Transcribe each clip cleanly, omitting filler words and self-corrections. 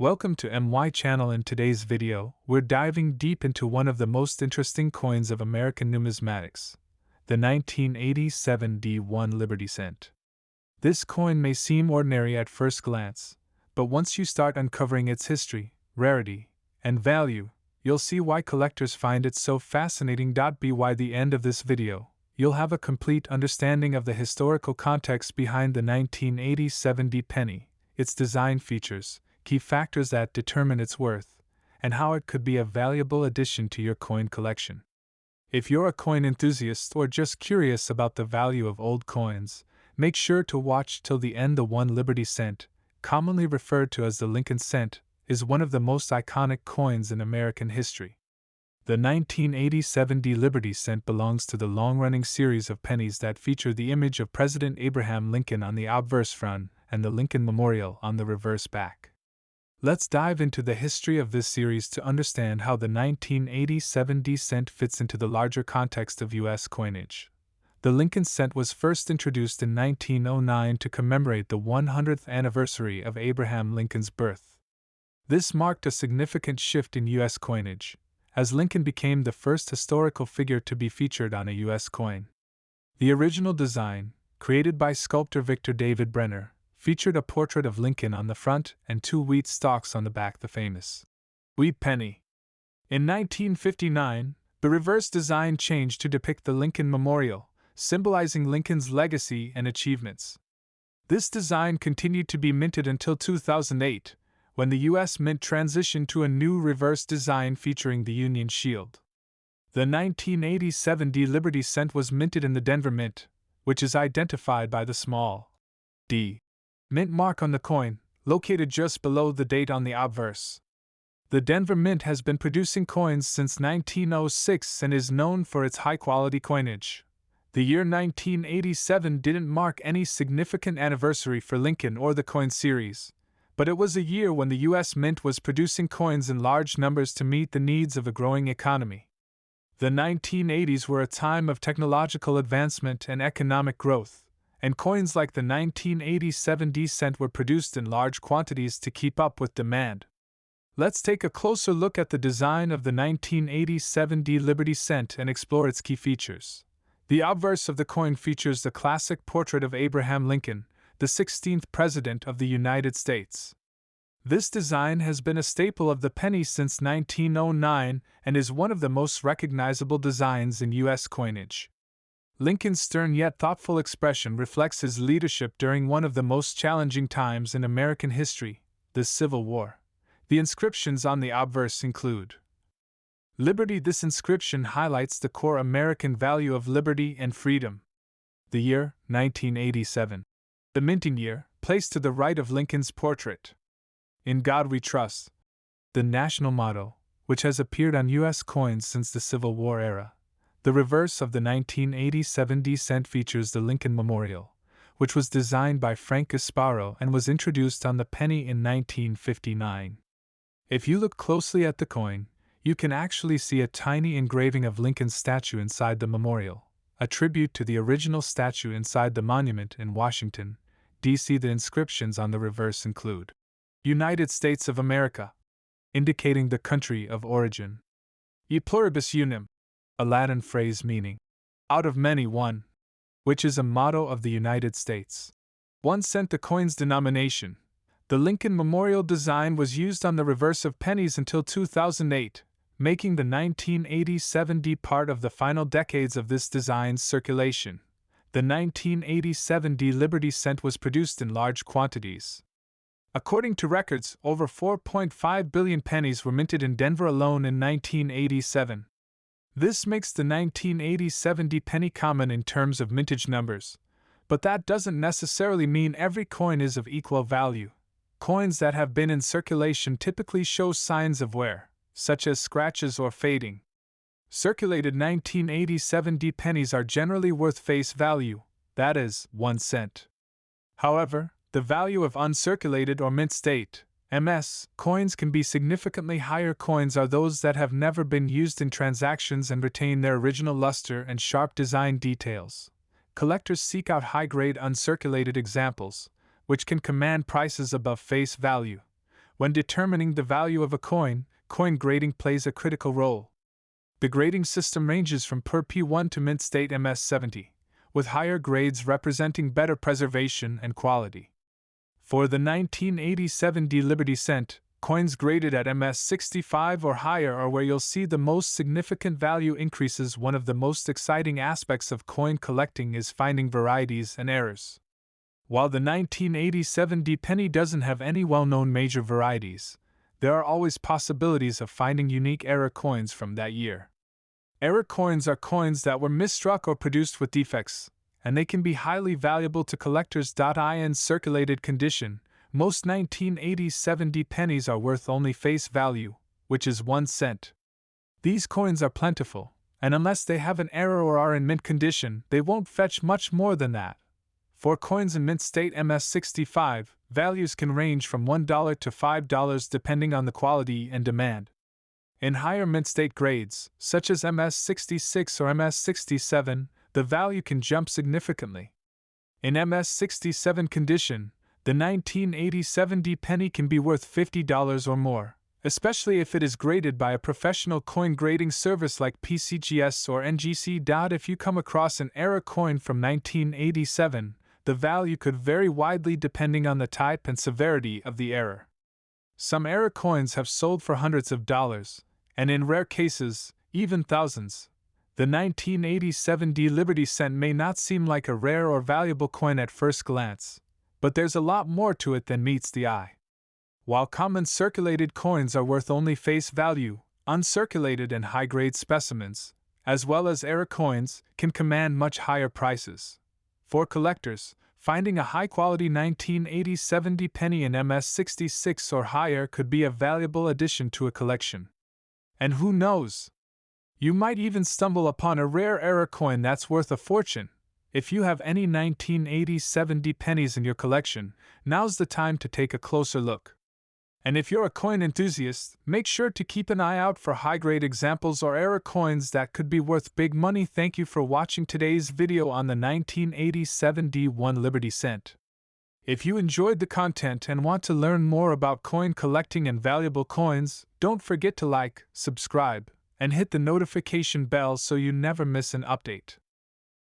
Welcome to MY channel. In today's video, we're diving deep into one of the most interesting coins of American numismatics, the 1987 D1 Liberty Cent. This coin may seem ordinary at first glance, but once you start uncovering its history, rarity, and value, you'll see why collectors find it so fascinating. By the end of this video, you'll have a complete understanding of the historical context behind the 1987 D penny, its design features, key factors that determine its worth, and how it could be a valuable addition to your coin collection. If you're a coin enthusiast or just curious about the value of old coins, make sure to watch till the end. The 1 Liberty Cent, commonly referred to as the Lincoln Cent, is one of the most iconic coins in American history. The 1987 D Liberty Cent belongs to the long-running series of pennies that feature the image of President Abraham Lincoln on the obverse front and the Lincoln Memorial on the reverse back. Let's dive into the history of this series to understand how the 1987 D cent fits into the larger context of U.S. coinage. The Lincoln Cent was first introduced in 1909 to commemorate the 100th anniversary of Abraham Lincoln's birth. This marked a significant shift in U.S. coinage, as Lincoln became the first historical figure to be featured on a U.S. coin. The original design, created by sculptor Victor David Brenner, featured a portrait of Lincoln on the front and 2 wheat stalks on the back, the famous wheat penny. In 1959, the reverse design changed to depict the Lincoln Memorial, symbolizing Lincoln's legacy and achievements. This design continued to be minted until 2008, when the U.S. Mint transitioned to a new reverse design featuring the Union Shield. The 1987 D Liberty Cent was minted in the Denver Mint, which is identified by the small D mint mark on the coin, located just below the date on the obverse. The Denver Mint has been producing coins since 1906 and is known for its high-quality coinage. The year 1987 didn't mark any significant anniversary for Lincoln or the coin series, but it was a year when the U.S. Mint was producing coins in large numbers to meet the needs of a growing economy. The 1980s were a time of technological advancement and economic growth, and coins like the 1987 D cent were produced in large quantities to keep up with demand. Let's take a closer look at the design of the 1987 D Liberty Cent and explore its key features. The obverse of the coin features the classic portrait of Abraham Lincoln, the 16th President of the United States. This design has been a staple of the penny since 1909 and is one of the most recognizable designs in U.S. coinage. Lincoln's stern yet thoughtful expression reflects his leadership during one of the most challenging times in American history, the Civil War. The inscriptions on the obverse include Liberty. This inscription highlights the core American value of liberty and freedom. The year, 1987. The minting year, placed to the right of Lincoln's portrait. In God We Trust. The national motto, which has appeared on U.S. coins since the Civil War era. The reverse of the 1987 D cent features the Lincoln Memorial, which was designed by Frank Gasparo and was introduced on the penny in 1959. If you look closely at the coin, you can actually see a tiny engraving of Lincoln's statue inside the memorial, a tribute to the original statue inside the monument in Washington, D.C. The inscriptions on the reverse include United States of America, indicating the country of origin. E pluribus unum, a Latin phrase meaning out of many one, which is a motto of the United States. 1 cent. The coin's denomination. The Lincoln Memorial design was used on the reverse of pennies until 2008, making the 1987 D part of the final decades of this design's circulation. The 1987 D Liberty Cent was produced in large quantities. According to records, over 4.5 billion pennies were minted in Denver alone in 1987. This makes the 1987 D penny common in terms of mintage numbers, but that doesn't necessarily mean every coin is of equal value. Coins that have been in circulation typically show signs of wear, such as scratches or fading. Circulated 1987 D pennies are generally worth face value, that is, 1 cent. However, the value of uncirculated or mint state MS coins can be significantly higher. Coins are those that have never been used in transactions and retain their original luster and sharp design details. Collectors seek out high-grade uncirculated examples, which can command prices above face value, When determining the value of a coin grading plays a critical role. The grading system ranges from per P1 to mint state MS70, with higher grades representing better preservation and quality. For the 1987 D Liberty Cent, coins graded at MS65 or higher are where you'll see the most significant value increases. One of the most exciting aspects of coin collecting is finding varieties and errors. While the 1987 D penny doesn't have any well-known major varieties, there are always possibilities of finding unique error coins from that year. Error coins are coins that were misstruck or produced with defects, and they can be highly valuable to collectors. In circulated condition, most 1987 D pennies are worth only face value, which is 1 cent. These coins are plentiful, and unless they have an error or are in mint condition, they won't fetch much more than that. For coins in mint state MS65, values can range from $1 to $5 depending on the quality and demand. In higher mint state grades, such as MS66 or MS67, the value can jump significantly. In MS67 condition, the 1987 D penny can be worth $50 or more, especially if it is graded by a professional coin grading service like PCGS or NGC. If you come across an error coin from 1987, the value could vary widely depending on the type and severity of the error. Some error coins have sold for hundreds of dollars, and in rare cases, even thousands. The 1987 D Liberty Cent may not seem like a rare or valuable coin at first glance, but there's a lot more to it than meets the eye. While common circulated coins are worth only face value, uncirculated and high-grade specimens, as well as error coins, can command much higher prices. For collectors, finding a high-quality 1987 D penny in MS66 or higher could be a valuable addition to a collection. And who knows? You might even stumble upon a rare error coin that's worth a fortune. If you have any 1987 D pennies in your collection, now's the time to take a closer look. And if you're a coin enthusiast, make sure to keep an eye out for high-grade examples or error coins that could be worth big money. Thank you for watching today's video on the 1987 D1 Liberty Cent. If you enjoyed the content and want to learn more about coin collecting and valuable coins, don't forget to like, subscribe, and hit the notification bell so you never miss an update.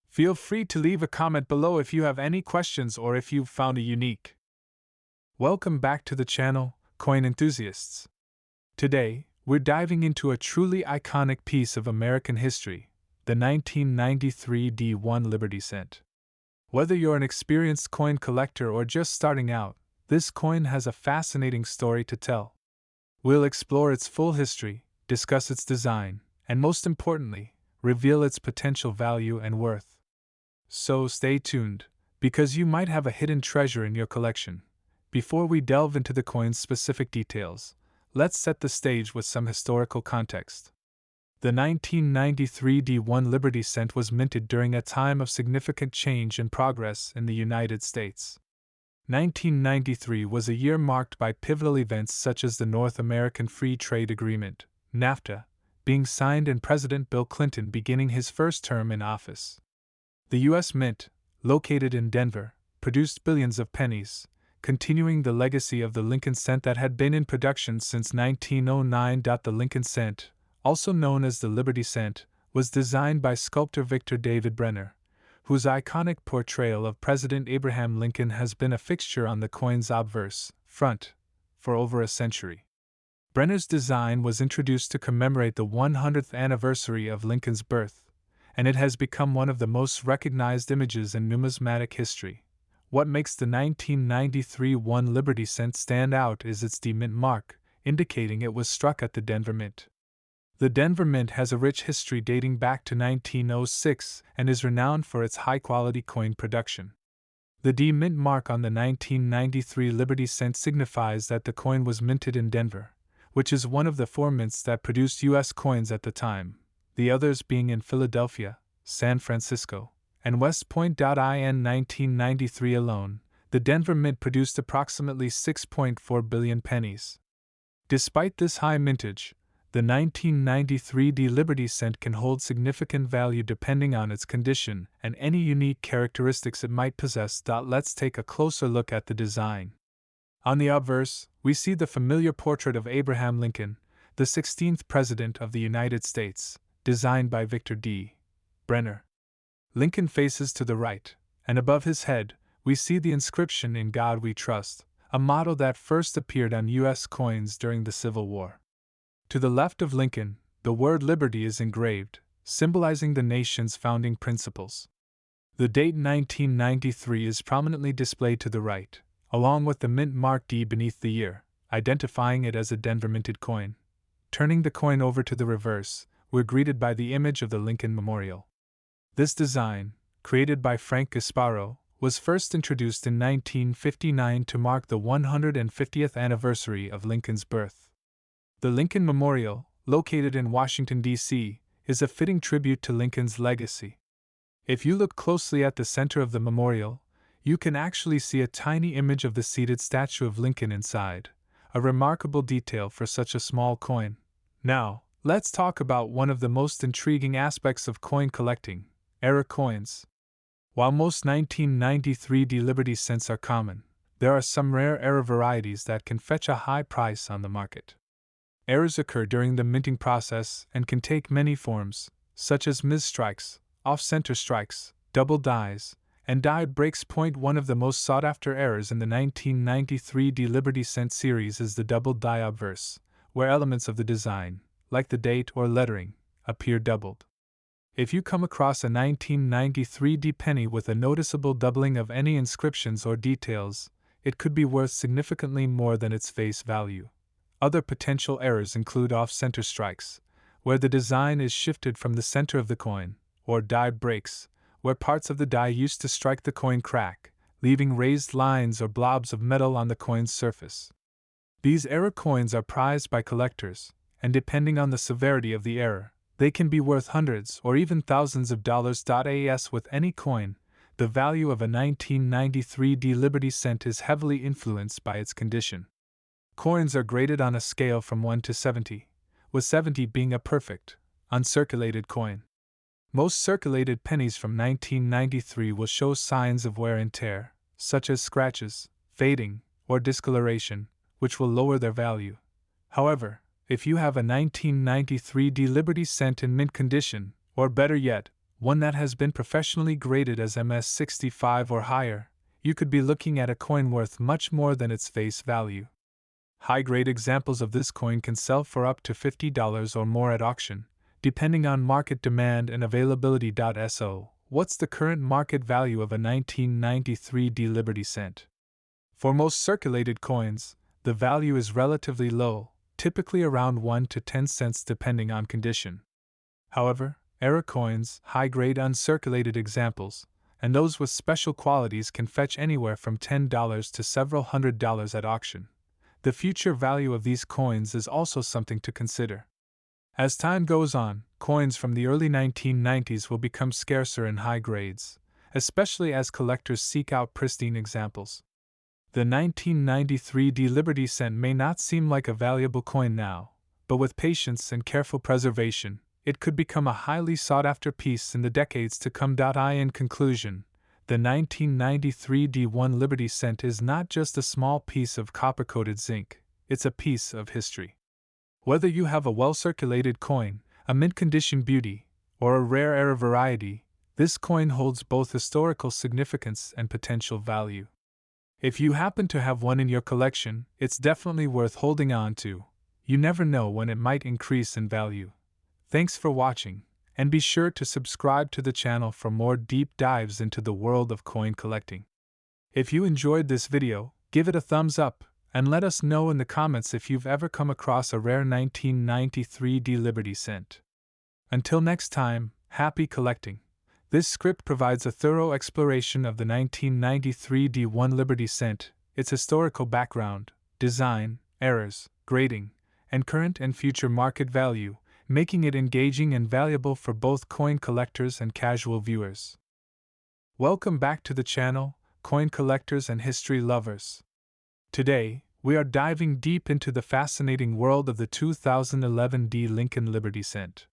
Feel free to leave a comment below if you have any questions or if you've found a unique. Welcome back to the channel, coin enthusiasts. Today, we're diving into a truly iconic piece of American history, the 1993 D1 Liberty Cent. Whether you're an experienced coin collector or just starting out, this coin has a fascinating story to tell. We'll explore its full history, discuss its design, and most importantly, reveal its potential value and worth. So stay tuned, because you might have a hidden treasure in your collection. Before we delve into the coin's specific details, let's set the stage with some historical context. The 1993 D1 Liberty Cent was minted during a time of significant change and progress in the United States. 1993 was a year marked by pivotal events such as the North American Free Trade Agreement, NAFTA, being signed and President Bill Clinton beginning his first term in office. The U.S. Mint, located in Denver, produced billions of pennies, continuing the legacy of the Lincoln Cent that had been in production since 1909. The Lincoln Cent, also known as the Liberty Cent, was designed by sculptor Victor David Brenner, whose iconic portrayal of President Abraham Lincoln has been a fixture on the coin's obverse front for over a century. Brenner's design was introduced to commemorate the 100th anniversary of Lincoln's birth, and it has become one of the most recognized images in numismatic history. What makes the 1993 1 Liberty Cent stand out is its D-Mint mark, indicating it was struck at the Denver Mint. The Denver Mint has a rich history dating back to 1906 and is renowned for its high-quality coin production. The D-Mint mark on the 1993 Liberty Cent signifies that the coin was minted in Denver, which is one of the 4 mints that produced U.S. coins at the time, the others being in Philadelphia, San Francisco, and West Point. In 1993 alone, the Denver Mint produced approximately 6.4 billion pennies. Despite this high mintage, the 1993 D Liberty Cent can hold significant value depending on its condition and any unique characteristics it might possess. Let's take a closer look at the design. On the obverse, we see the familiar portrait of Abraham Lincoln, the 16th President of the United States, designed by Victor D. Brenner. Lincoln faces to the right, and above his head, we see the inscription "In God We Trust," a motto that first appeared on U.S. coins during the Civil War. To the left of Lincoln, the word liberty is engraved, symbolizing the nation's founding principles. The date 1993 is prominently displayed to the right, along with the mint mark D beneath the year, identifying it as a Denver minted coin. Turning the coin over to the reverse, we're greeted by the image of the Lincoln Memorial. This design, created by Frank Gasparo, was first introduced in 1959 to mark the 150th anniversary of Lincoln's birth. The Lincoln Memorial, located in Washington, D.C., is a fitting tribute to Lincoln's legacy. If you look closely at the center of the memorial, you can actually see a tiny image of the seated statue of Lincoln inside, a remarkable detail for such a small coin. Now, let's talk about one of the most intriguing aspects of coin collecting: era coins. While most 1993 Liberty cents are common, there are some rare era varieties that can fetch a high price on the market. Errors occur during the minting process and can take many forms, such as misstrikes, off-center strikes, double dies, and dyed breaks. One of the most sought-after errors in the 1993 Liberty cent series is the double die obverse, where elements of the design, like the date or lettering, appear doubled. If you come across a 1993 penny with a noticeable doubling of any inscriptions or details, it could be worth significantly more than its face value. Other potential errors include off-center strikes, where the design is shifted from the center of the coin, or die breaks, where parts of the die used to strike the coin crack, leaving raised lines or blobs of metal on the coin's surface. These error coins are prized by collectors, and depending on the severity of the error, they can be worth hundreds or even thousands of dollars. As with any coin, the value of a 1993 Liberty cent is heavily influenced by its condition. Coins are graded on a scale from 1 to 70, with 70 being a perfect, uncirculated coin. Most circulated pennies from 1993 will show signs of wear and tear, such as scratches, fading, or discoloration, which will lower their value. However, if you have a 1993 Liberty cent in mint condition, or better yet, one that has been professionally graded as MS-65 or higher, you could be looking at a coin worth much more than its face value. High-grade examples of this coin can sell for up to $50 or more at auction, depending on market demand and availability. So, what's the current market value of a 1993 Liberty cent? For most circulated coins, the value is relatively low, typically around 1 to 10 cents depending on condition. However, era coins, high-grade uncirculated examples, and those with special qualities can fetch anywhere from $10 to several $100s at auction. The future value of these coins is also something to consider. As time goes on, coins from the early 1990s will become scarcer in high grades, especially as collectors seek out pristine examples. The 1993 Liberty cent may not seem like a valuable coin now, but with patience and careful preservation, it could become a highly sought-after piece in the decades to come. In conclusion, the 1993 Liberty cent is not just a small piece of copper-coated zinc, it's a piece of history. Whether you have a well-circulated coin, a mint-condition beauty, or a rare era variety, this coin holds both historical significance and potential value. If you happen to have one in your collection, it's definitely worth holding on to. You never know when it might increase in value. Thanks for watching, and be sure to subscribe to the channel for more deep dives into the world of coin collecting. If you enjoyed this video, give it a thumbs up, and let us know in the comments if you've ever come across a rare 1993 Liberty cent. Until next time, happy collecting. This script provides a thorough exploration of the 1993 Liberty cent, its historical background, design, errors, grading, and current and future market value, making it engaging and valuable for both coin collectors and casual viewers. Welcome back to the channel, coin collectors and history lovers. Today, we are diving deep into the fascinating world of the 2011 Lincoln Liberty cent.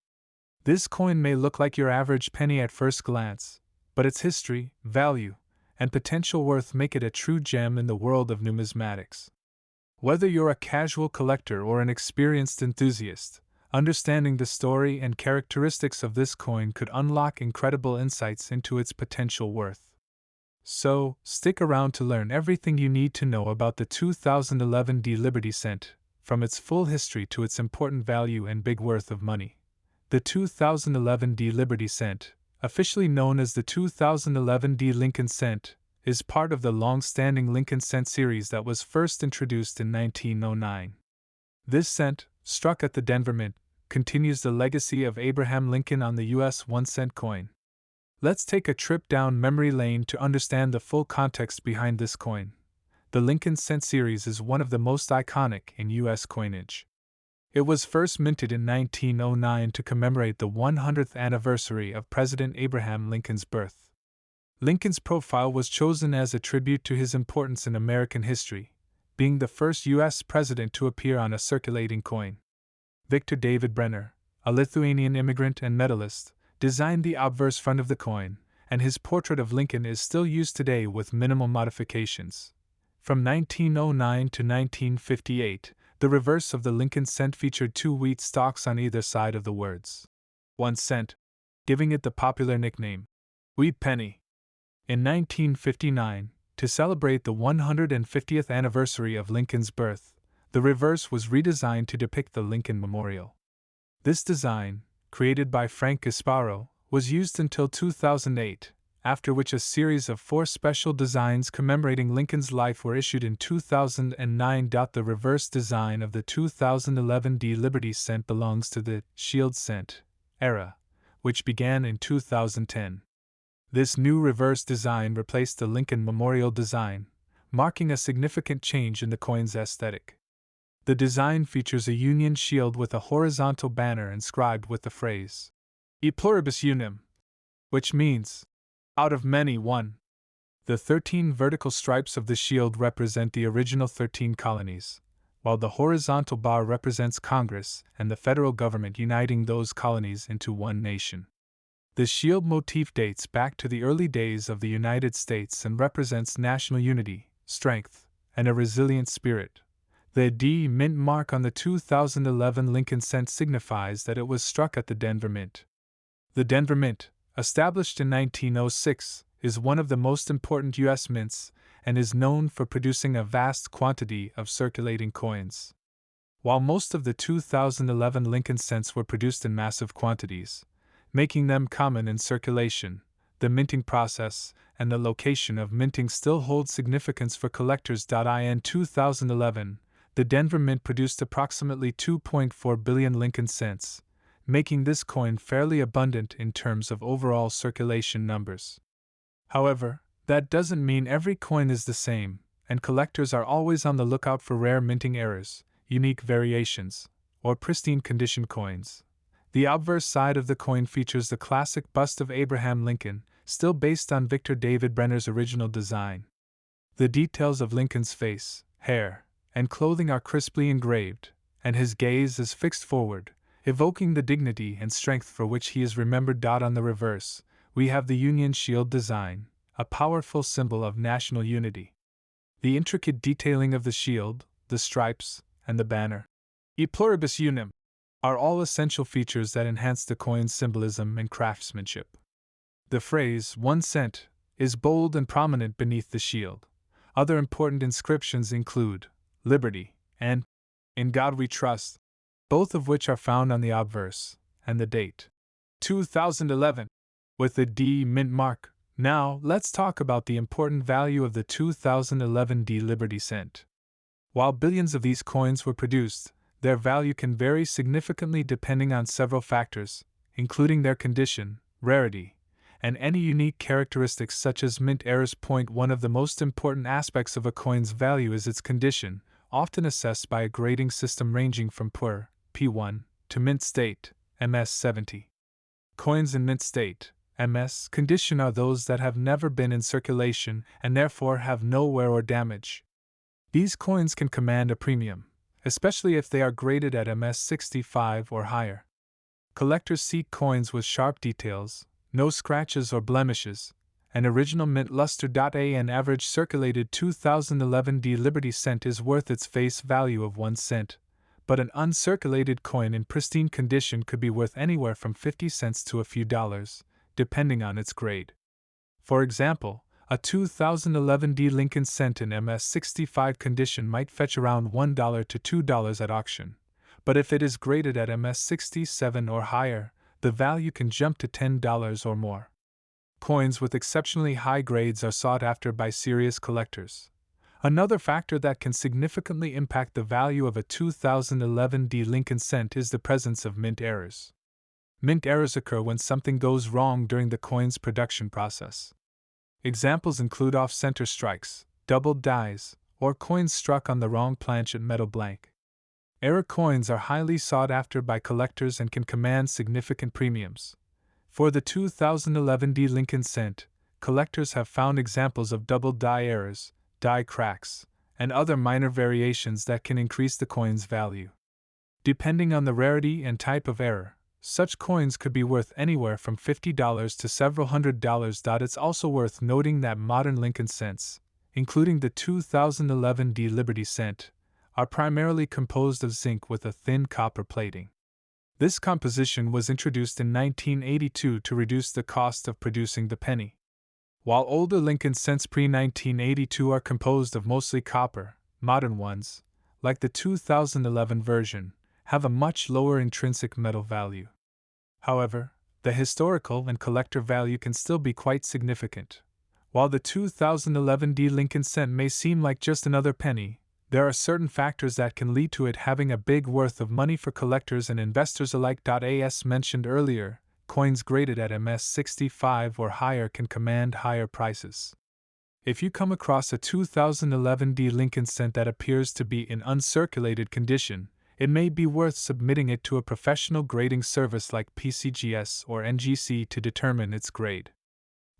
This coin may look like your average penny at first glance, but its history, value, and potential worth make it a true gem in the world of numismatics. Whether you're a casual collector or an experienced enthusiast, understanding the story and characteristics of this coin could unlock incredible insights into its potential worth. So, stick around to learn everything you need to know about the 2011 Liberty Cent, from its full history to its important value and big worth of money. The 2011 Liberty Cent, officially known as the 2011 Lincoln Cent, is part of the long-standing Lincoln Cent series that was first introduced in 1909. This cent, struck at the Denver Mint, continues the legacy of Abraham Lincoln on the U.S. 1-cent coin. Let's take a trip down memory lane to understand the full context behind this coin. The Lincoln Cent series is one of the most iconic in U.S. coinage. It was first minted in 1909 to commemorate the 100th anniversary of President Abraham Lincoln's birth. Lincoln's profile was chosen as a tribute to his importance in American history, being the first U.S. president to appear on a circulating coin. Victor David Brenner, a Lithuanian immigrant and medalist, designed the obverse front of the coin, and his portrait of Lincoln is still used today with minimal modifications. From 1909 to 1958, the reverse of the Lincoln cent featured 2 wheat stalks on either side of the words 1 cent, giving it the popular nickname, Wheat Penny. In 1959, to celebrate the 150th anniversary of Lincoln's birth, the reverse was redesigned to depict the Lincoln Memorial. This design, created by Frank Gasparo, was used until 2008, after which a series of 4 special designs commemorating Lincoln's life were issued in 2009. The reverse design of the 2011 Liberty Cent belongs to the Shield Cent era, which began in 2010. This new reverse design replaced the Lincoln Memorial design, marking a significant change in the coin's aesthetic. The design features a Union shield with a horizontal banner inscribed with the phrase, E pluribus unum, which means, out of many, one. The 13 vertical stripes of the shield represent the original 13 colonies, while the horizontal bar represents Congress and the federal government uniting those colonies into one nation. The shield motif dates back to the early days of the United States and represents national unity, strength, and a resilient spirit. The D Mint mark on the 2011 Lincoln Cent signifies that it was struck at the Denver Mint. The Denver Mint, established in 1906, is one of the most important U.S. mints and is known for producing a vast quantity of circulating coins. While most of the 2011 Lincoln Cents were produced in massive quantities, making them common in circulation, the minting process and the location of minting still hold significance for collectors. In 2011, the Denver Mint produced approximately 2.4 billion Lincoln Cents, making this coin fairly abundant in terms of overall circulation numbers. However, that doesn't mean every coin is the same, and collectors are always on the lookout for rare minting errors, unique variations, or pristine condition coins. The obverse side of the coin features the classic bust of Abraham Lincoln, still based on Victor David Brenner's original design. The details of Lincoln's face, hair, and clothing are crisply engraved, and his gaze is fixed forward, evoking the dignity and strength for which he is remembered. On the reverse, we have the Union Shield design, a powerful symbol of national unity. The intricate detailing of the shield, the stripes, and the banner, E pluribus unum, are all essential features that enhance the coin's symbolism and craftsmanship. The phrase 1 cent is bold and prominent beneath the shield. Other important inscriptions include Liberty and In God We Trust, both of which are found on the obverse, and the date 2011 with the D Mint mark. Now, let's talk about the important value of the 2011 Liberty Cent. While billions of these coins were produced, their value can vary significantly depending on several factors, including their condition, rarity, and any unique characteristics such as mint errors. One of the most important aspects of a coin's value is its condition, often assessed by a grading system ranging from poor, P1, to mint state, MS 70. Coins in mint state, MS condition are those that have never been in circulation and therefore have no wear or damage. These coins can command a premium, especially if they are graded at MS 65 or higher. Collectors seek coins with sharp details, no scratches or blemishes, An original mint luster.a and average circulated 2011 D Liberty cent is worth its face value of 1 cent, but an uncirculated coin in pristine condition could be worth anywhere from 50 cents to a few dollars, depending on its grade. For example, a 2011 D Lincoln cent in MS65 condition might fetch around $1 to $2 at auction, but if it is graded at MS67 or higher, the value can jump to $10 or more. Coins with exceptionally high grades are sought after by serious collectors. Another factor that can significantly impact the value of a 2011 D Lincoln cent is the presence of mint errors. Mint errors occur when something goes wrong during the coin's production process. Examples include off-center strikes, doubled dies, or coins struck on the wrong planchet metal blank. Error coins are highly sought after by collectors and can command significant premiums. For the 2011 D Lincoln cent, collectors have found examples of double die errors, die cracks, and other minor variations that can increase the coin's value. Depending on the rarity and type of error, such coins could be worth anywhere from $50 to several $100s. It's also worth noting that modern Lincoln cents, including the 2011 D Liberty cent, are primarily composed of zinc with a thin copper plating. This composition was introduced in 1982 to reduce the cost of producing the penny. While older Lincoln cents pre-1982 are composed of mostly copper, modern ones, like the 2011 version, have a much lower intrinsic metal value. However, the historical and collector value can still be quite significant. While the 2011 D Lincoln cent may seem like just another penny, there are certain factors that can lead to it having a big worth of money for collectors and investors alike. As mentioned earlier, coins graded at MS65 or higher can command higher prices. If you come across a 2011 D Lincoln cent that appears to be in uncirculated condition, it may be worth submitting it to a professional grading service like PCGS or NGC to determine its grade.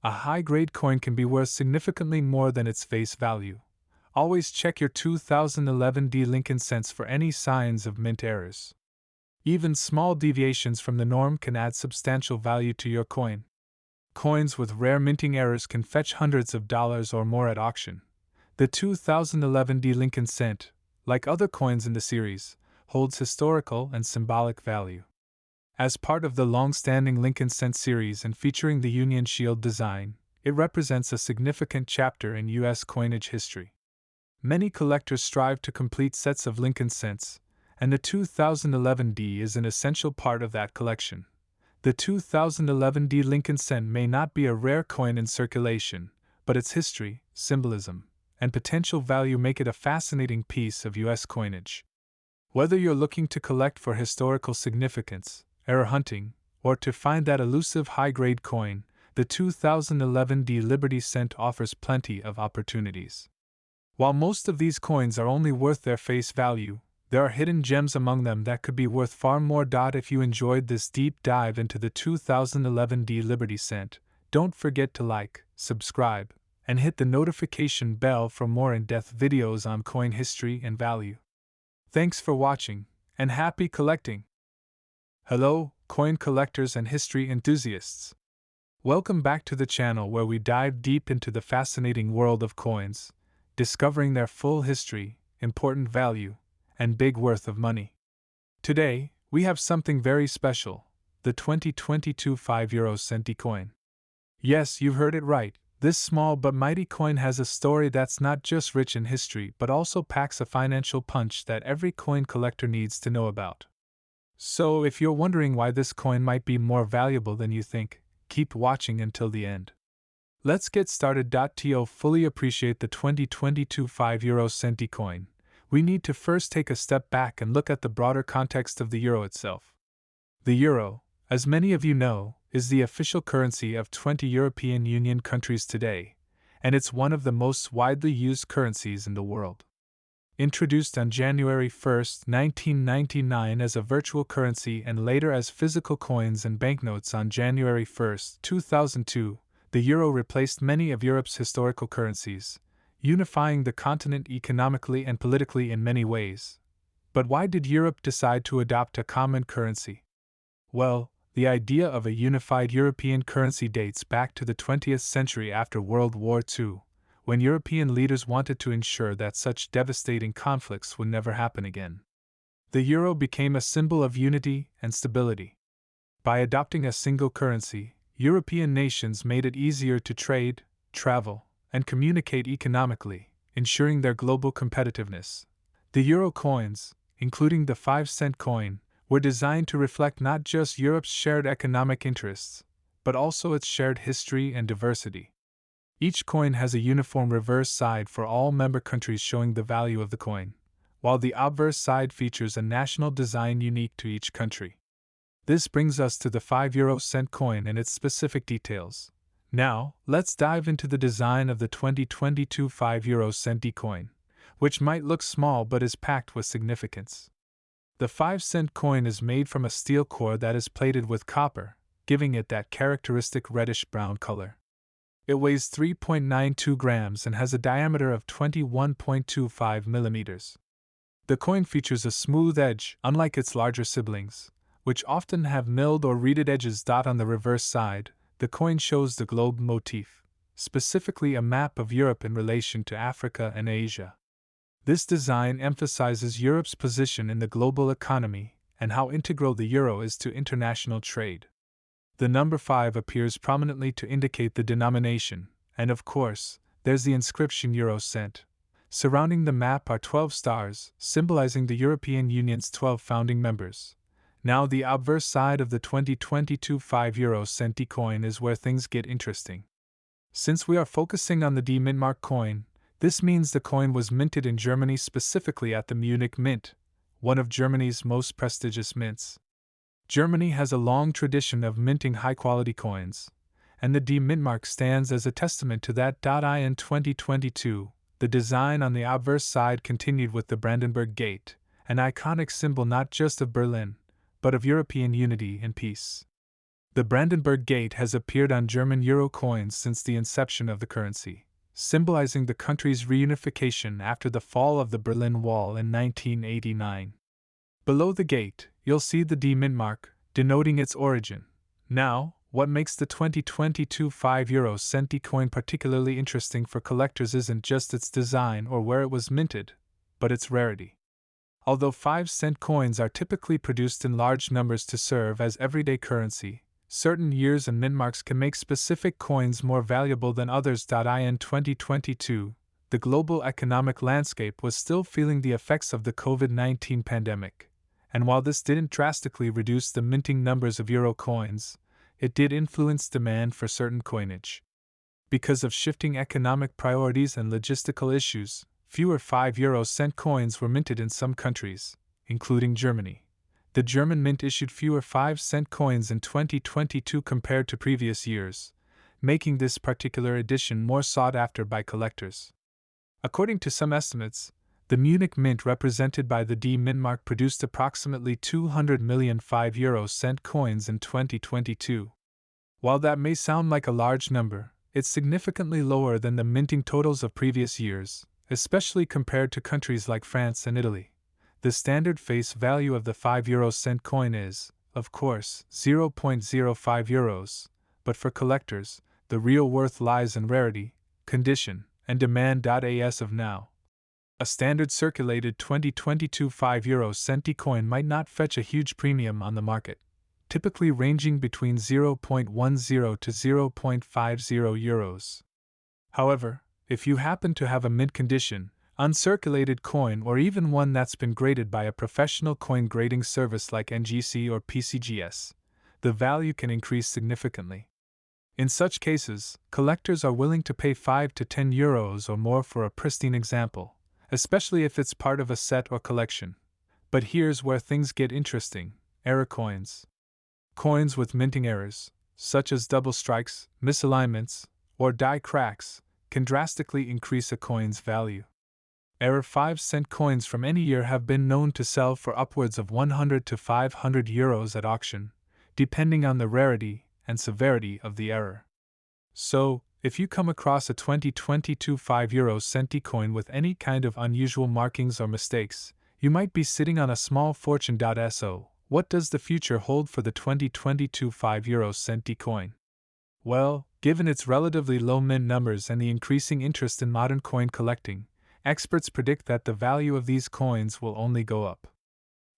A high-grade coin can be worth significantly more than its face value. Always check your 2011 D Lincoln cents for any signs of mint errors. Even small deviations from the norm can add substantial value to your coin. Coins with rare minting errors can fetch hundreds of dollars or more at auction. The 2011 D Lincoln cent, like other coins in the series, holds historical and symbolic value. As part of the long-standing Lincoln cent series and featuring the Union Shield design, it represents a significant chapter in U.S. coinage history. Many collectors strive to complete sets of Lincoln cents, and the 2011 D is an essential part of that collection. The 2011 D Lincoln cent may not be a rare coin in circulation, but its history, symbolism, and potential value make it a fascinating piece of U.S. coinage. Whether you're looking to collect for historical significance, error hunting, or to find that elusive high-grade coin, the 2011 D Liberty cent offers plenty of opportunities. While most of these coins are only worth their face value, there are hidden gems among them that could be worth far more. If you enjoyed this deep dive into the 2011 D Liberty cent, don't forget to like, subscribe, and hit the notification bell for more in-depth videos on coin history and value. Thanks for watching, and happy collecting! Hello, coin collectors and history enthusiasts! Welcome back to the channel where we dive deep into the fascinating world of coins, discovering their full history, important value, and big worth of money. Today, we have something very special, the 2022 €5 centi coin. Yes, you've heard it right, this small but mighty coin has a story that's not just rich in history but also packs a financial punch that every coin collector needs to know about. So if you're wondering why this coin might be more valuable than you think, keep watching until the end. Let's get started. To fully appreciate the 2022 €5 centi coin, we need to first take a step back and look at the broader context of the euro itself. The euro, as many of you know, is the official currency of 20 European Union countries today, and it's one of the most widely used currencies in the world. Introduced on January 1, 1999 as a virtual currency and later as physical coins and banknotes on January 1, 2002, the euro replaced many of Europe's historical currencies, unifying the continent economically and politically in many ways. But why did Europe decide to adopt a common currency? Well, The idea of a unified European currency dates back to the 20th century after World War II, when European leaders wanted to ensure that such devastating conflicts would never happen again. The euro became a symbol of unity and stability. By adopting a single currency, European nations made it easier to trade, travel, and communicate economically, ensuring their global competitiveness. The euro coins, including the 5-cent coin, were designed to reflect not just Europe's shared economic interests, but also its shared history and diversity. Each coin has a uniform reverse side for all member countries showing the value of the coin, while the obverse side features a national design unique to each country. This brings us to the 5-euro-cent coin and its specific details. Now, let's dive into the design of the 2022 5-euro-cent coin, which might look small but is packed with significance. The 5-cent coin is made from a steel core that is plated with copper, giving it that characteristic reddish-brown color. It weighs 3.92 grams and has a diameter of 21.25 millimeters. The coin features a smooth edge, unlike its larger siblings, which often have milled or reeded edges. On the reverse side, the coin shows the globe motif, specifically a map of Europe in relation to Africa and Asia. This design emphasizes Europe's position in the global economy and how integral the euro is to international trade. The number 5 appears prominently to indicate the denomination, and of course, there's the inscription Euro cent. Surrounding the map are 12 stars, symbolizing the European Union's 12 founding members. Now, the obverse side of the 2022 5-euro-cent coin is where things get interesting. Since we are focusing on the D-Mintmark coin, this means the coin was minted in Germany, specifically at the Munich Mint, one of Germany's most prestigious mints. Germany has a long tradition of minting high-quality coins, and the D-Mintmark stands as a testament to that. In 2022, the design on the obverse side continued with the Brandenburg Gate, an iconic symbol not just of Berlin, but of European unity and peace. The Brandenburg Gate has appeared on German euro coins since the inception of the currency, symbolizing the country's reunification after the fall of the Berlin Wall in 1989. Below the gate, you'll see the D-Mintmark, denoting its origin. Now, what makes the 2022 5-euro-cent coin particularly interesting for collectors isn't just its design or where it was minted, but its rarity. Although 5-cent coins are typically produced in large numbers to serve as everyday currency, certain years and mintmarks can make specific coins more valuable than others. In 2022, the global economic landscape was still feeling the effects of the COVID-19 pandemic, and while this didn't drastically reduce the minting numbers of euro coins, it did influence demand for certain coinage. Because of shifting economic priorities and logistical issues, fewer 5-euro-cent coins were minted in some countries, including Germany. The German mint issued fewer 5-cent coins in 2022 compared to previous years, making this particular edition more sought after by collectors. According to some estimates, the Munich Mint, represented by the D-Mintmark, produced approximately 200 million 5-euro-cent coins in 2022. While that may sound like a large number, it's significantly lower than the minting totals of previous years, especially compared to countries like France and Italy. The standard face value of the 5-euro-cent coin is, of course, 0.05 euros, but for collectors, the real worth lies in rarity, condition, and demand. As of now, a standard circulated 2022 5-euro-cent coin might not fetch a huge premium on the market, typically ranging between 0.10 to 0.50 euros. However, if you happen to have a mint-condition, uncirculated coin, or even one that's been graded by a professional coin grading service like NGC or PCGS, the value can increase significantly. In such cases, collectors are willing to pay 5 to 10 euros or more for a pristine example, especially if it's part of a set or collection. But here's where things get interesting: error coins. Coins with minting errors, such as double strikes, misalignments, or die cracks, can drastically increase a coin's value. Error 5-cent coins from any year have been known to sell for upwards of 100 to 500 euros at auction, depending on the rarity and severity of the error. So, if you come across a 2022 5-euro-cent coin with any kind of unusual markings or mistakes, you might be sitting on a small fortune. So, What does the future hold for the 2022 5 euro centi coin? Well, given its relatively low mint numbers and the increasing interest in modern coin collecting, experts predict that the value of these coins will only go up.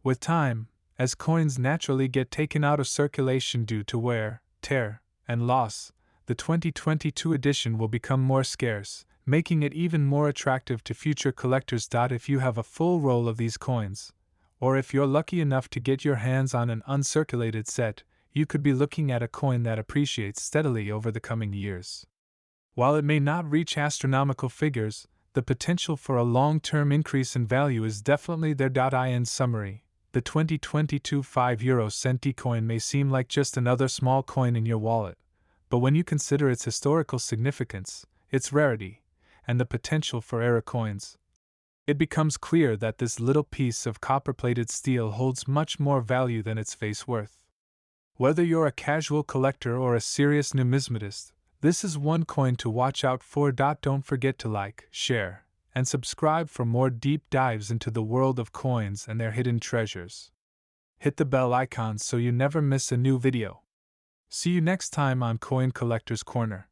With time, as coins naturally get taken out of circulation due to wear, tear, and loss, the 2022 edition will become more scarce, making it even more attractive to future collectors. If you have a full roll of these coins, or if you're lucky enough to get your hands on an uncirculated set, you could be looking at a coin that appreciates steadily over the coming years. While it may not reach astronomical figures, the potential for a long-term increase in value is definitely there. In summary, the 2022 5 euro centi coin may seem like just another small coin in your wallet, but when you consider its historical significance, its rarity, and the potential for era coins, it becomes clear that this little piece of copper-plated steel holds much more value than its face worth. Whether you're a casual collector or a serious numismatist, this is one coin to watch out for. Don't forget to like, share, and subscribe for more deep dives into the world of coins and their hidden treasures. Hit the bell icon so you never miss a new video. See you next time on Coin Collector's Corner.